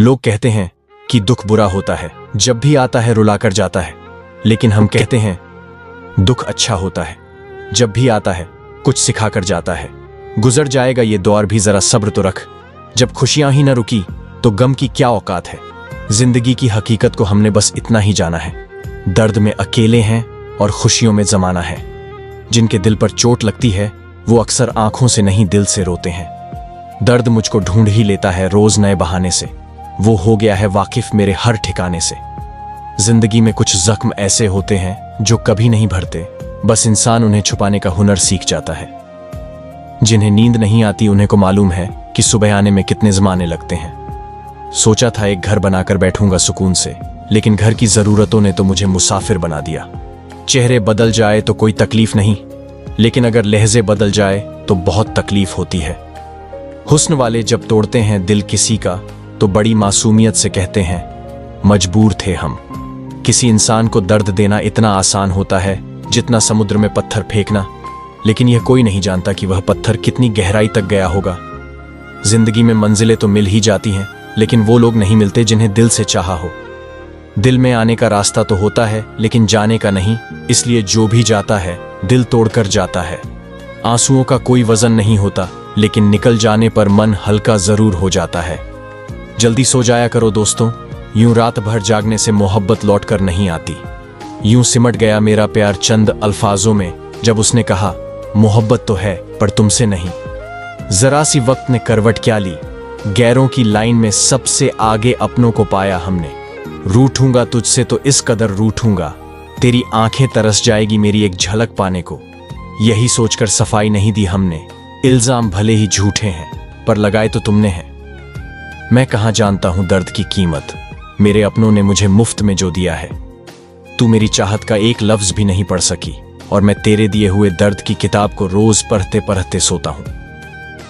लोग कहते हैं कि दुख बुरा होता है, जब भी आता है रुलाकर जाता है, लेकिन हम कहते हैं दुख अच्छा होता है, जब भी आता है कुछ सिखाकर जाता है। गुजर जाएगा ये दौर भी, जरा सब्र तो रख, जब खुशियां ही न रुकी तो गम की क्या औकात है। जिंदगी की हकीकत को हमने बस इतना ही जाना है, दर्द में अकेले हैं और खुशियों में जमाना है। जिनके दिल पर चोट लगती है वो अक्सर आंखों से नहीं दिल से रोते हैं। दर्द मुझको ढूंढ ही लेता है रोज नए बहाने से, वो हो गया है वाकिफ मेरे हर ठिकाने से। जिंदगी में कुछ जख्म ऐसे होते हैं जो कभी नहीं भरते, बस इंसान उन्हें छुपाने का हुनर सीख जाता है। जिन्हें नींद नहीं आती उन्हें को मालूम है कि सुबह आने में कितने ज़माने लगते हैं। सोचा था एक घर बनाकर बैठूंगा सुकून से, लेकिन घर की जरूरतों ने तो मुझे मुसाफिर बना दिया। चेहरे बदल जाए तो कोई तकलीफ नहीं, लेकिन अगर लहजे बदल जाए तो बहुत तकलीफ होती है। हुस्न वाले जब तोड़ते हैं दिल किसी का तो बड़ी मासूमियत से कहते हैं मजबूर थे हम। किसी इंसान को दर्द देना इतना आसान होता है जितना समुद्र में पत्थर फेंकना, लेकिन यह कोई नहीं जानता कि वह पत्थर कितनी गहराई तक गया होगा। जिंदगी में मंजिलें तो मिल ही जाती हैं, लेकिन वो लोग नहीं मिलते जिन्हें दिल से चाहा हो। दिल में आने का रास्ता तो होता है लेकिन जाने का नहीं, इसलिए जो भी जाता है दिल तोड़कर जाता है। आंसुओं का कोई वजन नहीं होता, लेकिन निकल जाने पर मन हल्का जरूर हो जाता है। जल्दी सो जाया करो दोस्तों, यूं रात भर जागने से मोहब्बत लौट कर नहीं आती। यूं सिमट गया मेरा प्यार चंद अल्फाजों में, जब उसने कहा मोहब्बत तो है पर तुमसे नहीं। जरा सी वक्त ने करवट क्या ली, गैरों की लाइन में सबसे आगे अपनों को पाया हमने। रूठूंगा तुझसे तो इस कदर रूठूंगा, तेरी आंखें तरस जाएगी मेरी एक झलक पाने को। यही सोचकर सफाई नहीं दी हमने, इल्जाम भले ही झूठे हैं पर लगाए तो तुमने हैं। मैं कहां जानता हूं दर्द की कीमत, मेरे अपनों ने मुझे मुफ्त में जो दिया है। तू मेरी चाहत का एक लफ्ज भी नहीं पढ़ सकी, और मैं तेरे दिए हुए दर्द की किताब को रोज पढ़ते पढ़ते सोता हूं।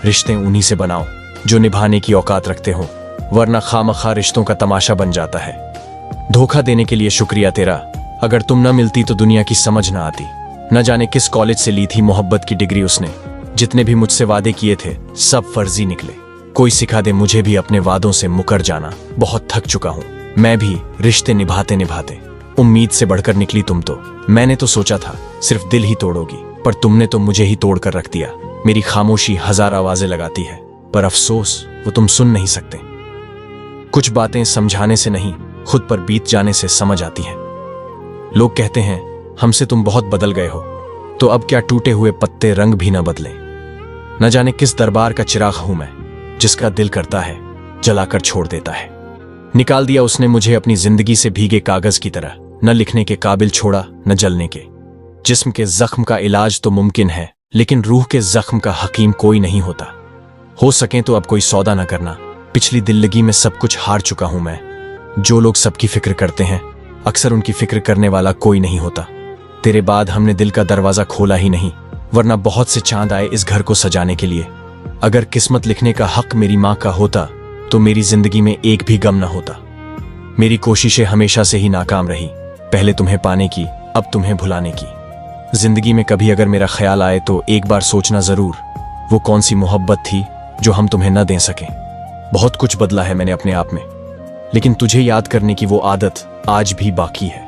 रिश्ते उन्हीं से बनाओ जो निभाने की औकात रखते हो, वरना खामखा रिश्तों का तमाशा बन जाता है। धोखा देने के लिए शुक्रिया तेरा, अगर तुम न मिलती तो दुनिया की समझ न आती। न जाने किस कॉलेज से ली थी मोहब्बत की डिग्री उसने, जितने भी मुझसे वादे किए थे सब फर्जी निकले। कोई सिखा दे मुझे भी अपने वादों से मुकर जाना, बहुत थक चुका हूं मैं भी रिश्ते निभाते निभाते। उम्मीद से बढ़कर निकली तुम तो, मैंने तो सोचा था सिर्फ दिल ही तोड़ोगी, पर तुमने तो मुझे ही तोड़कर रख दिया। मेरी खामोशी हजार आवाजें लगाती है, पर अफसोस वो तुम सुन नहीं सकते। कुछ बातें समझाने से नहीं, खुद पर बीत जाने से समझ आती हैं। लोग कहते हैं हमसे तुम बहुत बदल गए हो, तो अब क्या टूटे हुए पत्ते रंग भी न बदले। न जाने किस दरबार का चिराग हूं मैं, जिसका दिल करता है जलाकर छोड़ देता है। निकाल दिया उसने मुझे अपनी जिंदगी से भीगे कागज की तरह, न लिखने के काबिल छोड़ा न जलने के। जिस्म के जख्म का इलाज तो मुमकिन है, लेकिन रूह के जख्म का हकीम कोई नहीं होता। हो सके तो अब कोई सौदा न करना, पिछली दिल्लगी में सब कुछ हार चुका हूं मैं। जो लोग सबकी फिक्र करते हैं अक्सर उनकी फिक्र करने वाला कोई नहीं होता। तेरे बाद हमने दिल का दरवाजा खोला ही नहीं, वरना बहुत से चांद आए इस घर को सजाने के लिए। अगर किस्मत लिखने का हक मेरी मां का होता तो मेरी जिंदगी में एक भी गम न होता। मेरी कोशिशें हमेशा से ही नाकाम रही, पहले तुम्हें पाने की अब तुम्हें भुलाने की। जिंदगी में कभी अगर मेरा ख्याल आए तो एक बार सोचना जरूर, वो कौन सी मोहब्बत थी जो हम तुम्हें न दे सके। बहुत कुछ बदला है मैंने अपने आप में, लेकिन तुझे याद करने की वो आदत आज भी बाकी है।